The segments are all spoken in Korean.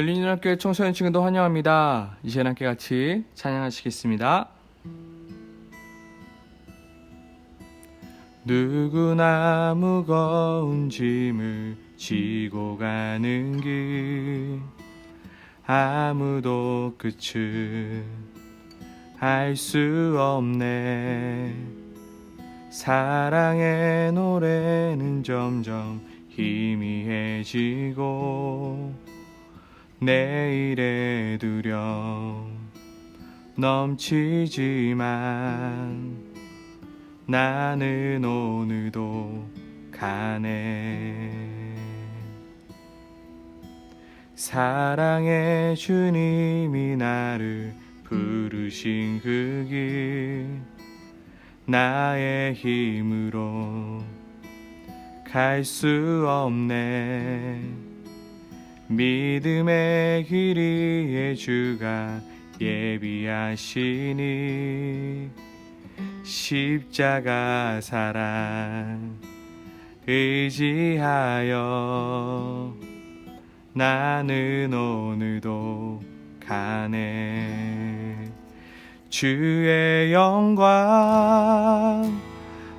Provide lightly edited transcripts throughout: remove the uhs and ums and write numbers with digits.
열린우리교회 청소년 친구도 환영합니다. 이 시간 함께 같이 찬양하시겠습니다. 누구나 무거운 짐을 지고 가는 길, 아무도 끝을 알 수 없네. 사랑의 노래는 점점 희미해지고 내일의 두려움 넘치지만 나는 오늘도 가네. 사랑의 주님이 나를 부르신 그 길, 나의 힘으로 갈 수 없네. 믿음의 길 위에 주가 예비하시니 십자가 사랑 의지하여 나는 오늘도 가네. 주의 영광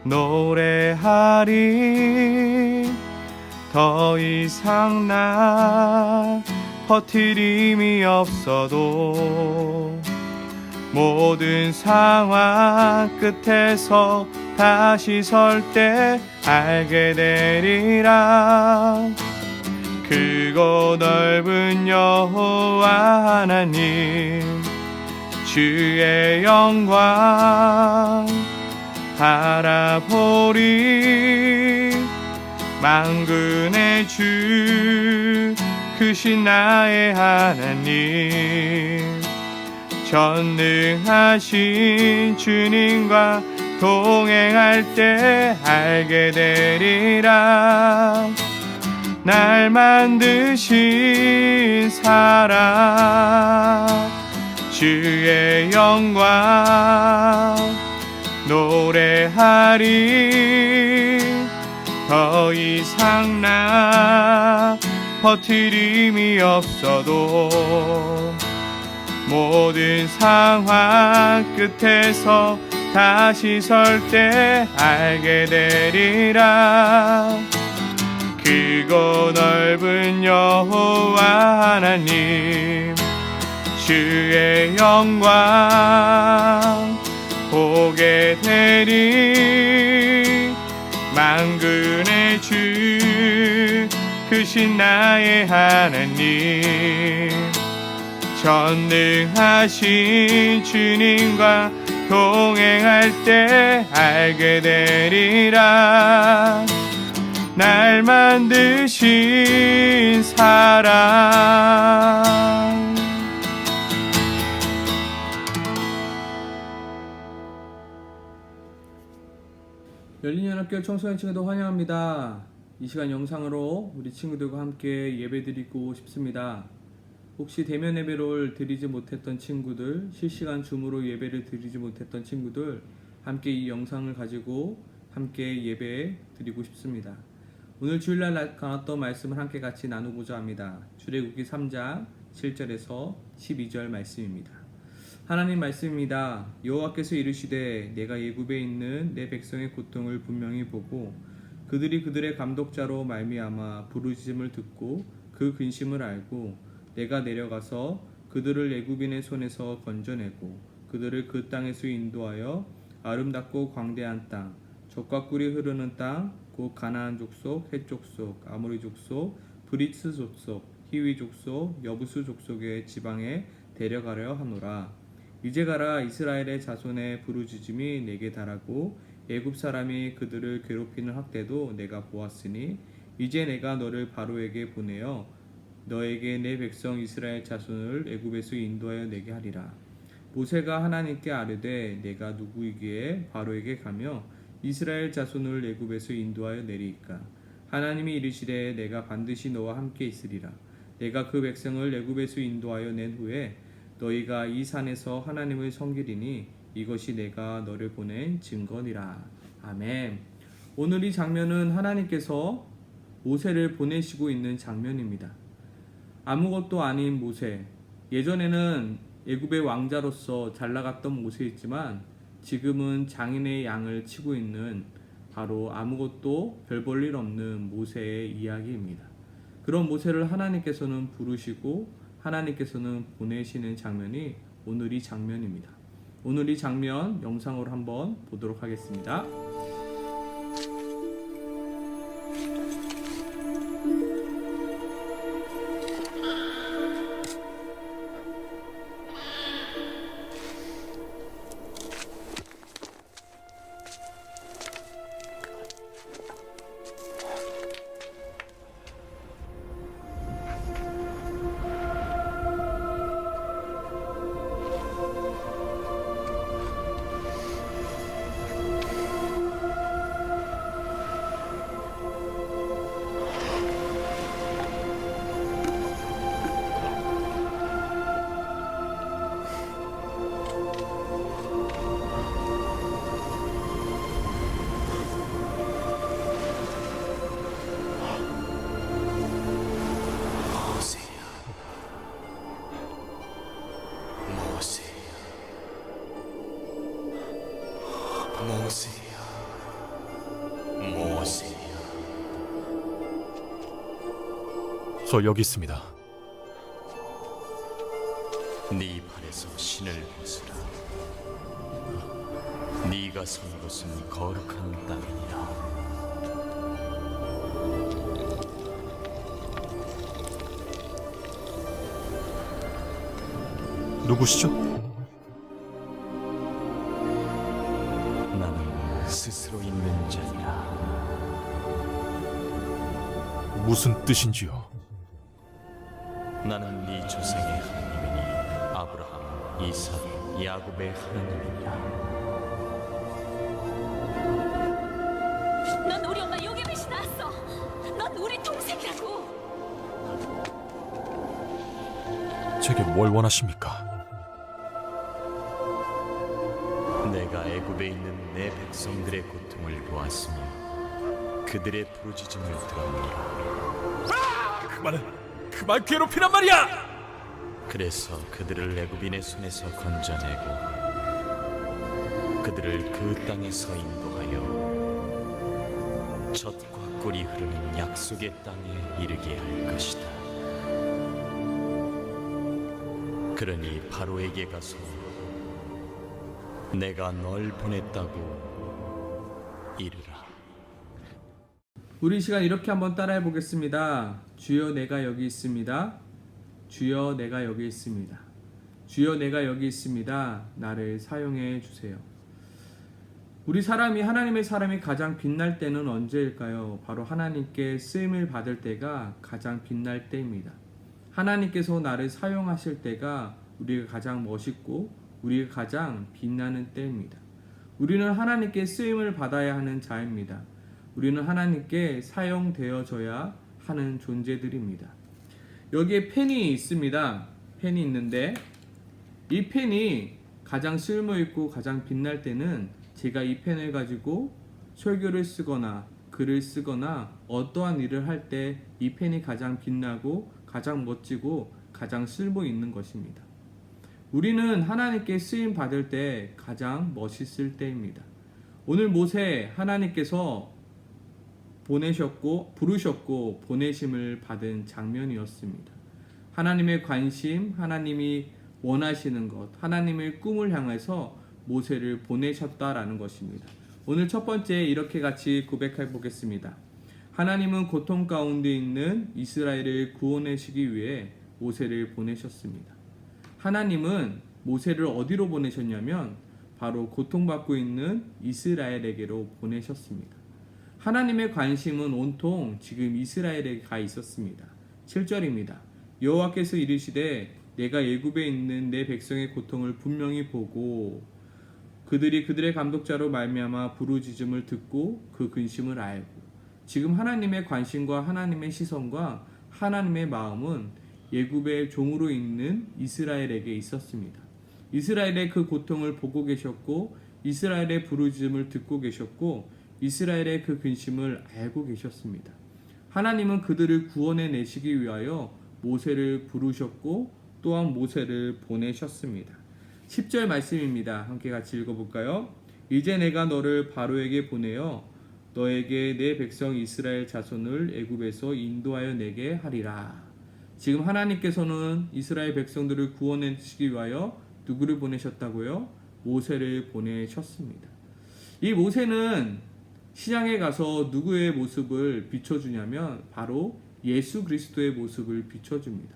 노래하리. 더 이상 나 버티림이 없어도 모든 상황 끝에서 다시 설 때 알게 되리라. 크고 넓은 여호와 하나님, 주의 영광 바라보리. 만군의 주 크신 나의 하나님, 전능하신 주님과 동행할 때 알게 되리라. 날 만드신 사랑, 주의 영광 노래하리. 더 이상 나 버티림이 없어도 모든 상황 끝에서 다시 설 때 알게 되리라. 크고 넓은 여호와 하나님, 주의 영광 보게 되리. 만군의 주 크신 나의 하나님, 전능하신 주님과 동행할 때 알게 되리라. 날 만드신 사랑. 열린연합교회 청소년 친구도 환영합니다. 이 시간 영상으로 우리 친구들과 함께 예배드리고 싶습니다. 혹시 대면 예배를 드리지 못했던 친구들, 실시간 줌으로 예배를 드리지 못했던 친구들, 함께 이 영상을 가지고 함께 예배 드리고 싶습니다. 오늘 주일날 나눴던 말씀을 함께 같이 나누고자 합니다. 출애굽기 3장 7절에서 12절 말씀입니다. 하나님 말씀입니다. 여호와께서 이르시되 내가 애굽에 있는 내 백성의 고통을 분명히 보고 그들이 그들의 감독자로 말미암아 부르짖음을 듣고 그 근심을 알고 내가 내려가서 그들을 애굽인의 손에서 건져내고 그들을 그 땅에서 인도하여 아름답고 광대한 땅, 젖과 꿀이 흐르는 땅, 곧 가나안 족속, 헷 족속, 아모리 족속, 브리스 족속, 히위 족속, 여부수 족속의 지방에 데려가려 하노라. 이제 가라. 이스라엘의 자손의 부르짖음이 내게 달하고 애굽 사람이 그들을 괴롭히는 학대도 내가 보았으니 이제 내가 너를 바로에게 보내어 너에게 내 백성 이스라엘 자손을 애굽에서 인도하여 내게 하리라. 모세가 하나님께 아뢰되 내가 누구이기에 바로에게 가며 이스라엘 자손을 애굽에서 인도하여 내리이까. 하나님이 이르시되 내가 반드시 너와 함께 있으리라. 내가 그 백성을 애굽에서 인도하여 낸 후에 너희가 이 산에서 하나님을 섬기리니 이것이 내가 너를 보낸 증거니라. 아멘. 오늘 이 장면은 하나님께서 모세를 보내시고 있는 장면입니다. 아무것도 아닌 모세. 예전에는 애굽의 왕자로서 잘 나갔던 모세였지만 지금은 장인의 양을 치고 있는 바로 아무것도 별 볼 일 없는 모세의 이야기입니다. 그런 모세를 하나님께서는 부르시고 하나님께서는 보내시는 장면이 오늘 이 장면입니다. 오늘 이 장면 영상으로 한번 보도록 하겠습니다. 모세야. 저 여기 있습니다. 네 발에서 신을 벗으라. 네가 선 곳은 거룩한 땅이니라. 누구시죠? 나는 스스로 있는 자니라. 무슨 뜻인지요? 나는 네 조상의 하나님이니 아브라함, 이삭, 야곱의 하나님이니라. 넌 우리 엄마 요괴빛이 나왔어. 넌 우리 동생이라고. 제게 뭘 원하십니까? 내가 애굽에 있는 내 백성들의 고통을 보았으며 그들의 부르짖음을 들었노라. 그만 괴롭히란 말이야! 그래서 그들을 애굽인의 손에서 건져내고 그들을 그 땅에서 인도하여 젖과 꿀이 흐르는 약속의 땅에 이르게 할 것이다. 그러니 바로에게 가서 내가 널 보냈다고 이르라. 우리 시간 이렇게 한번 따라해 보겠습니다. 주여 내가 여기 있습니다. 주여 내가 여기 있습니다. 주여 내가 여기 있습니다. 나를 사용해 주세요. 우리 사람이 하나님의 사람이 가장 빛날 때는 언제일까요? 바로 하나님께 쓰임을 받을 때가 가장 빛날 때입니다. 하나님께서 나를 사용하실 때가 우리가 가장 멋있고 우리가 가장 빛나는 때입니다. 우리는 하나님께 쓰임을 받아야 하는 자입니다. 우리는 하나님께 사용되어져야 하는 존재들입니다. 여기에 펜이 있습니다. 펜이 있는데 이 펜이 가장 쓸모있고 가장 빛날 때는 제가 이 펜을 가지고 설교를 쓰거나 글을 쓰거나 어떠한 일을 할 때 이 펜이 가장 빛나고 가장 멋지고 가장 쓸모있는 것입니다. 우리는 하나님께 쓰임 받을 때 가장 멋있을 때입니다. 오늘 모세 하나님께서 부르셨고 보내심을 받은 장면이었습니다. 하나님의 관심, 하나님이 원하시는 것, 하나님의 꿈을 향해서 모세를 보내셨다라는 것입니다. 오늘 첫 번째 이렇게 같이 고백해 보겠습니다. 하나님은 고통 가운데 있는 이스라엘을 구원하시기 위해 모세를 보내셨습니다. 하나님은 모세를 어디로 보내셨냐면 바로 고통받고 있는 이스라엘에게로 보내셨습니다. 하나님의 관심은 온통 지금 이스라엘에 가 있었습니다. 7절입니다. 여호와께서 이르시되 내가 애굽에 있는 내 백성의 고통을 분명히 보고 그들이 그들의 감독자로 말미암아 부르짖음을 듣고 그 근심을 알고. 지금 하나님의 관심과 하나님의 시선과 하나님의 마음은 애굽의 종으로 있는 이스라엘에게 있었습니다. 이스라엘의 그 고통을 보고 계셨고 이스라엘의 부르짖음을 듣고 계셨고 이스라엘의 그 근심을 알고 계셨습니다. 하나님은 그들을 구원해 내시기 위하여 모세를 부르셨고 또한 모세를 보내셨습니다. 10절 말씀입니다. 함께 같이 읽어볼까요? 이제 내가 너를 바로에게 보내어 너에게 내 백성 이스라엘 자손을 애굽에서 인도하여 내게 하리라. 지금 하나님께서는 이스라엘 백성들을 구원하시기 위하여 누구를 보내셨다고요? 모세를 보내셨습니다. 이 모세는 시장에 가서 누구의 모습을 비춰주냐면 바로 예수 그리스도의 모습을 비춰줍니다.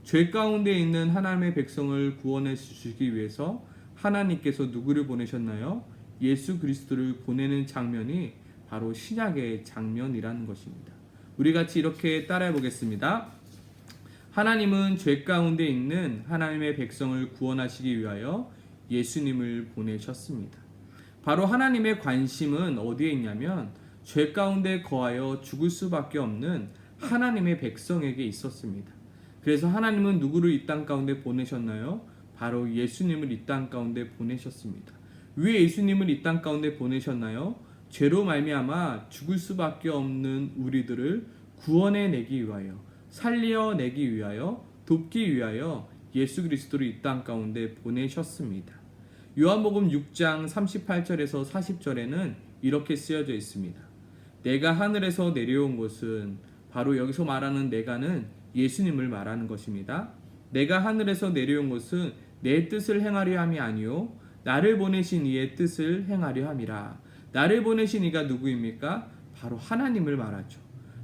죄 가운데 있는 하나님의 백성을 구원해 주시기 위해서 하나님께서 누구를 보내셨나요? 예수 그리스도를 보내는 장면이 바로 신약의 장면이라는 것입니다. 우리 같이 이렇게 따라해 보겠습니다. 하나님은 죄 가운데 있는 하나님의 백성을 구원하시기 위하여 예수님을 보내셨습니다. 바로 하나님의 관심은 어디에 있냐면 죄 가운데 거하여 죽을 수밖에 없는 하나님의 백성에게 있었습니다. 그래서 하나님은 누구를 이 땅 가운데 보내셨나요? 바로 예수님을 이 땅 가운데 보내셨습니다. 왜 예수님을 이 땅 가운데 보내셨나요? 죄로 말미암아 죽을 수밖에 없는 우리들을 구원해내기 위하여, 살려내기 위하여, 돕기 위하여 예수 그리스도를 이 땅 가운데 보내셨습니다. 요한복음 6장 38절에서 40절에는 이렇게 쓰여져 있습니다. 내가 하늘에서 내려온 것은, 바로 여기서 말하는 내가는 예수님을 말하는 것입니다. 내가 하늘에서 내려온 것은 내 뜻을 행하려 함이 아니요 나를 보내신 이의 뜻을 행하려 함이라. 나를 보내신 이가 누구입니까? 바로 하나님을 말하죠.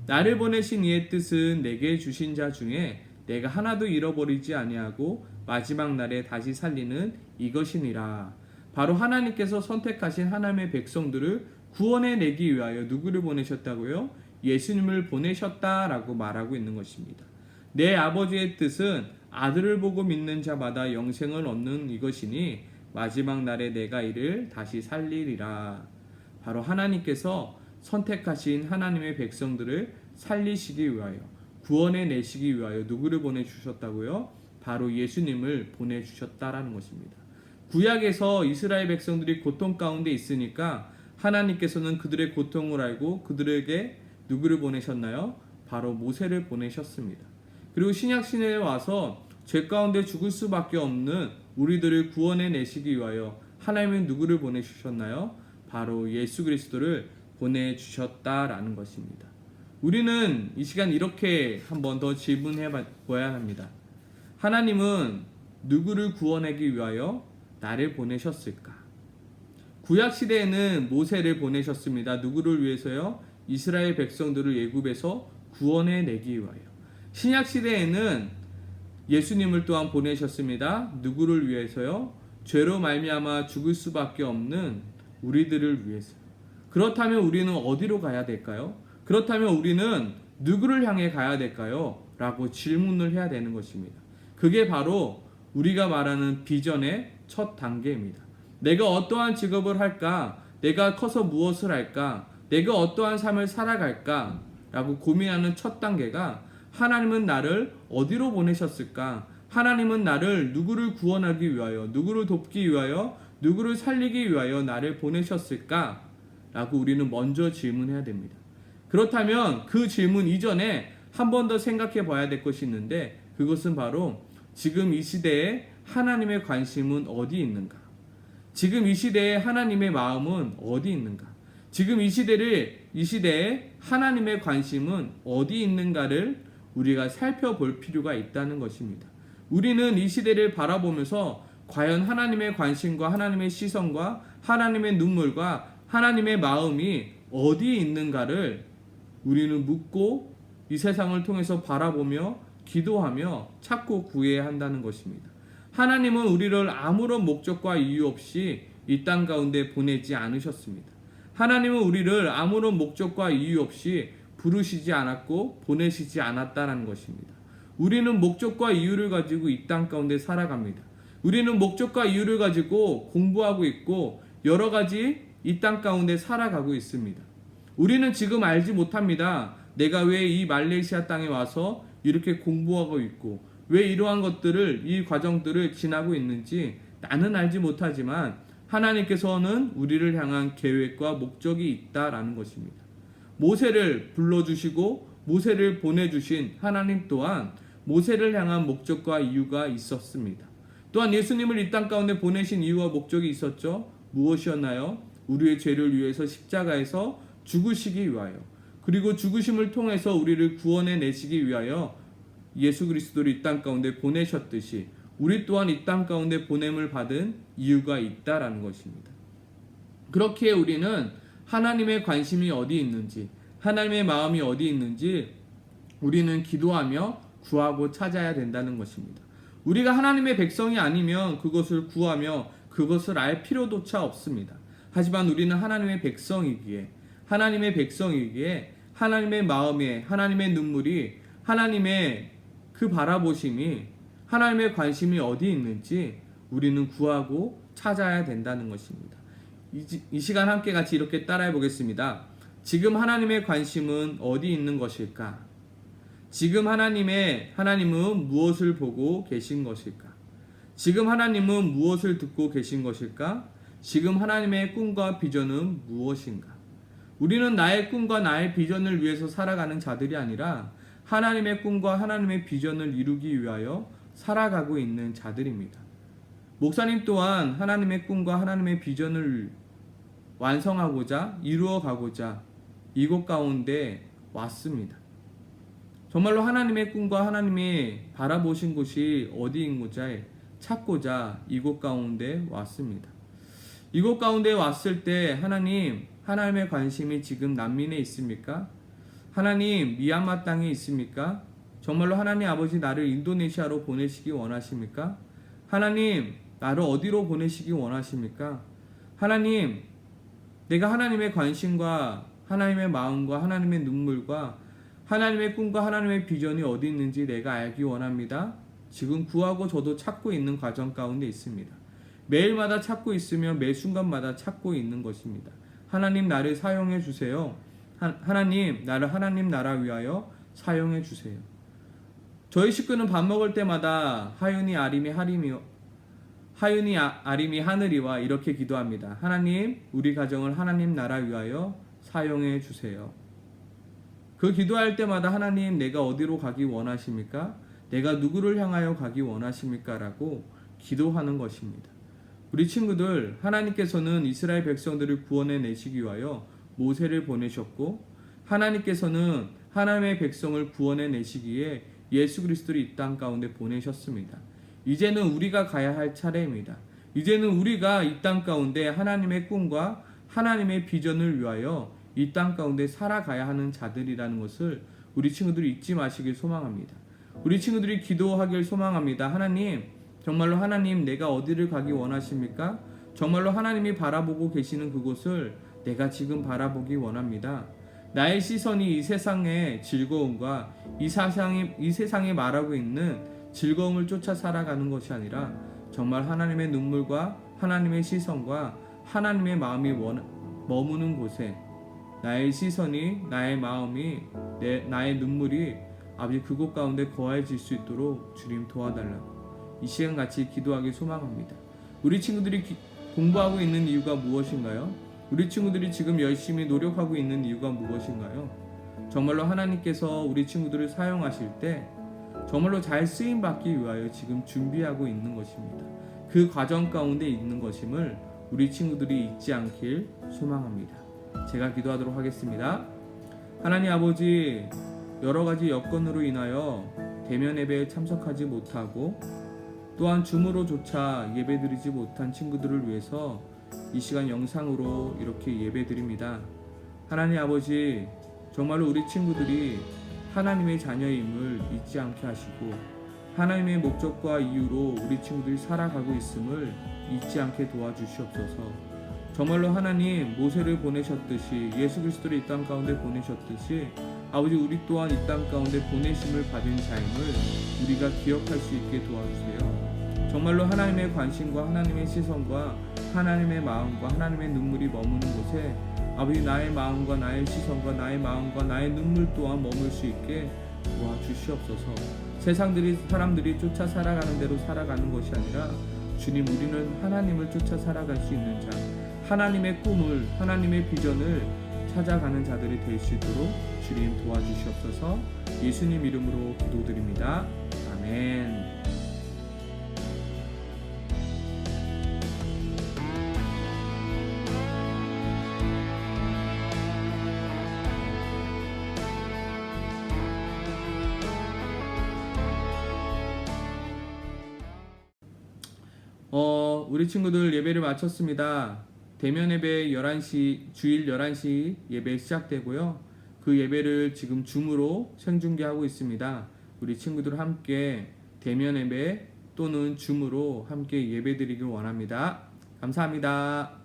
나를 보내신 이의 뜻은 내게 주신 자 중에 내가 하나도 잃어버리지 아니하고 마지막 날에 다시 살리는 이것이니라. 바로 하나님께서 선택하신 하나님의 백성들을 구원해내기 위하여 누구를 보내셨다고요? 예수님을 보내셨다라고 말하고 있는 것입니다. 내 아버지의 뜻은 아들을 보고 믿는 자마다 영생을 얻는 이것이니 마지막 날에 내가 이를 다시 살리리라. 바로 하나님께서 선택하신 하나님의 백성들을 살리시기 위하여, 구원해내시기 위하여 누구를 보내주셨다고요? 바로 예수님을 보내주셨다라는 것입니다. 구약에서 이스라엘 백성들이 고통 가운데 있으니까 하나님께서는 그들의 고통을 알고 그들에게 누구를 보내셨나요? 바로 모세를 보내셨습니다. 그리고 신약 시대에 와서 죄 가운데 죽을 수밖에 없는 우리들을 구원해내시기 위하여 하나님은 누구를 보내주셨나요? 바로 예수 그리스도를 보내주셨다라는 것입니다. 우리는 이 시간 이렇게 한번 더 질문해 봐야 합니다. 하나님은 누구를 구원하기 위하여 나를 보내셨을까? 구약 시대에는 모세를 보내셨습니다. 누구를 위해서요? 이스라엘 백성들을 애굽에서 구원해내기 위하여. 신약 시대에는 예수님을 또한 보내셨습니다. 누구를 위해서요? 죄로 말미암아 죽을 수밖에 없는 우리들을 위해서. 그렇다면 우리는 어디로 가야 될까요? 그렇다면 우리는 누구를 향해 가야 될까요? 라고 질문을 해야 되는 것입니다. 그게 바로 우리가 말하는 비전의 첫 단계입니다. 내가 어떠한 직업을 할까? 내가 커서 무엇을 할까? 내가 어떠한 삶을 살아갈까? 라고 고민하는 첫 단계가 하나님은 나를 어디로 보내셨을까? 하나님은 나를 누구를 구원하기 위하여, 누구를 돕기 위하여, 누구를 살리기 위하여 나를 보내셨을까? 라고 우리는 먼저 질문해야 됩니다. 그렇다면 그 질문 이전에 한 번 더 생각해 봐야 될 것이 있는데, 그것은 바로 지금 이 시대에 하나님의 관심은 어디 있는가? 지금 이 시대에 하나님의 마음은 어디 있는가? 지금 이 시대에 하나님의 관심은 어디 있는가를 우리가 살펴볼 필요가 있다는 것입니다. 우리는 이 시대를 바라보면서 과연 하나님의 관심과 하나님의 시선과 하나님의 눈물과 하나님의 마음이 어디에 있는가를 우리는 묻고 이 세상을 통해서 바라보며 기도하며 찾고 구해야 한다는 것입니다. 하나님은 우리를 아무런 목적과 이유 없이 이 땅 가운데 보내지 않으셨습니다. 하나님은 우리를 아무런 목적과 이유 없이 부르시지 않았고 보내시지 않았다는 것입니다. 우리는 목적과 이유를 가지고 이 땅 가운데 살아갑니다. 우리는 목적과 이유를 가지고 공부하고 있고 여러 가지 이 땅 가운데 살아가고 있습니다. 우리는 지금 알지 못합니다. 내가 왜 이 말레이시아 땅에 와서 이렇게 공부하고 있고 왜 이러한 것들을, 이 과정들을 지나고 있는지 나는 알지 못하지만 하나님께서는 우리를 향한 계획과 목적이 있다라는 것입니다. 모세를 불러주시고 모세를 보내주신 하나님 또한 모세를 향한 목적과 이유가 있었습니다. 또한 예수님을 이 땅 가운데 보내신 이유와 목적이 있었죠. 무엇이었나요? 우리의 죄를 위해서 십자가에서 죽으시기 위하여, 그리고 죽으심을 통해서 우리를 구원해 내시기 위하여 예수 그리스도를 이 땅 가운데 보내셨듯이 우리 또한 이 땅 가운데 보냄을 받은 이유가 있다라는 것입니다. 그렇기에 우리는 하나님의 관심이 어디 있는지, 하나님의 마음이 어디 있는지 우리는 기도하며 구하고 찾아야 된다는 것입니다. 우리가 하나님의 백성이 아니면 그것을 구하며 그것을 알 필요조차 없습니다. 하지만 우리는 하나님의 백성이기에 하나님의 마음에, 하나님의 눈물이, 하나님의 그 바라보심이, 하나님의 관심이 어디 있는지 우리는 구하고 찾아야 된다는 것입니다. 이 시간 함께 같이 이렇게 따라해 보겠습니다. 지금 하나님의 관심은 어디 있는 것일까? 지금 하나님은 무엇을 보고 계신 것일까? 지금 하나님은 무엇을 듣고 계신 것일까? 지금 하나님의 꿈과 비전은 무엇인가? 우리는 나의 꿈과 나의 비전을 위해서 살아가는 자들이 아니라 하나님의 꿈과 하나님의 비전을 이루기 위하여 살아가고 있는 자들입니다. 목사님 또한 하나님의 꿈과 하나님의 비전을 완성하고자 이루어가고자 이곳 가운데 왔습니다. 정말로 하나님의 꿈과 하나님의 바라보신 곳이 어디인고자 찾고자 이곳 가운데 왔습니다. 이곳 가운데 왔을 때 하나님의 관심이 지금 난민에 있습니까? 하나님 미얀마 땅에 있습니까? 정말로 하나님 아버지 나를 인도네시아로 보내시기 원하십니까? 하나님 나를 어디로 보내시기 원하십니까? 하나님 내가 하나님의 관심과 하나님의 마음과 하나님의 눈물과 하나님의 꿈과 하나님의 비전이 어디 있는지 내가 알기 원합니다. 지금 구하고 저도 찾고 있는 과정 가운데 있습니다. 매일마다 찾고 있으며 매 순간마다 찾고 있는 것입니다. 하나님 나를 사용해 주세요. 하나님 나를 하나님 나라 위하여 사용해 주세요. 저희 식구는 밥 먹을 때마다 하윤이 아림이 하늘이와 이렇게 기도합니다. 하나님 우리 가정을 하나님 나라 위하여 사용해 주세요. 그 기도할 때마다 하나님 내가 어디로 가기 원하십니까? 내가 누구를 향하여 가기 원하십니까? 라고 기도하는 것입니다. 우리 친구들, 하나님께서는 이스라엘 백성들을 구원해 내시기 위하여 모세를 보내셨고 하나님께서는 하나님의 백성을 구원해 내시기에 예수 그리스도를 이 땅 가운데 보내셨습니다. 이제는 우리가 가야 할 차례입니다. 이제는 우리가 이 땅 가운데 하나님의 꿈과 하나님의 비전을 위하여 이 땅 가운데 살아가야 하는 자들이라는 것을 우리 친구들이 잊지 마시길 소망합니다. 우리 친구들이 기도하길 소망합니다. 하나님, 정말로 하나님 내가 어디를 가기 원하십니까? 정말로 하나님이 바라보고 계시는 그곳을 내가 지금 바라보기 원합니다. 나의 시선이 이 세상의 즐거움과 이 세상에 말하고 있는 즐거움을 쫓아 살아가는 것이 아니라 정말 하나님의 눈물과 하나님의 시선과 하나님의 마음이 머무는 곳에 나의 시선이, 나의 마음이, 나의 눈물이 아버지 그곳 가운데 거해질 수 있도록 주님 도와달라고 이 시간 같이 기도하기 소망합니다. 우리 친구들이 공부하고 있는 이유가 무엇인가요? 우리 친구들이 지금 열심히 노력하고 있는 이유가 무엇인가요? 정말로 하나님께서 우리 친구들을 사용하실 때 정말로 잘 쓰임받기 위하여 지금 준비하고 있는 것입니다. 그 과정 가운데 있는 것임을 우리 친구들이 잊지 않길 소망합니다. 제가 기도하도록 하겠습니다. 하나님 아버지, 여러 가지 여건으로 인하여 대면 예배에 참석하지 못하고 또한 줌으로조차 예배드리지 못한 친구들을 위해서 이 시간 영상으로 이렇게 예배드립니다. 하나님 아버지, 정말로 우리 친구들이 하나님의 자녀임을 잊지 않게 하시고 하나님의 목적과 이유로 우리 친구들이 살아가고 있음을 잊지 않게 도와주시옵소서. 정말로 하나님 모세를 보내셨듯이 예수 그리스도를 이 땅 가운데 보내셨듯이 아버지 우리 또한 이 땅 가운데 보내심을 받은 자임을 우리가 기억할 수 있게 도와주세요. 정말로 하나님의 관심과 하나님의 시선과 하나님의 마음과 하나님의 눈물이 머무는 곳에 아버지 나의 마음과 나의 시선과 나의 마음과 나의 눈물 또한 머물 수 있게 도와주시옵소서. 사람들이 쫓아 살아가는 대로 살아가는 것이 아니라 주님 우리는 하나님을 쫓아 살아갈 수 있는 자, 하나님의 꿈을, 하나님의 비전을 찾아가는 자들이 될 수 있도록 주님 도와주시옵소서. 예수님 이름으로 기도드립니다. 아멘. 우리 친구들 예배를 마쳤습니다. 대면 예배 11시, 주일 11시 예배 시작되고요. 그 예배를 지금 줌으로 생중계하고 있습니다. 우리 친구들 함께 대면 예배 또는 줌으로 함께 예배 드리길 원합니다. 감사합니다.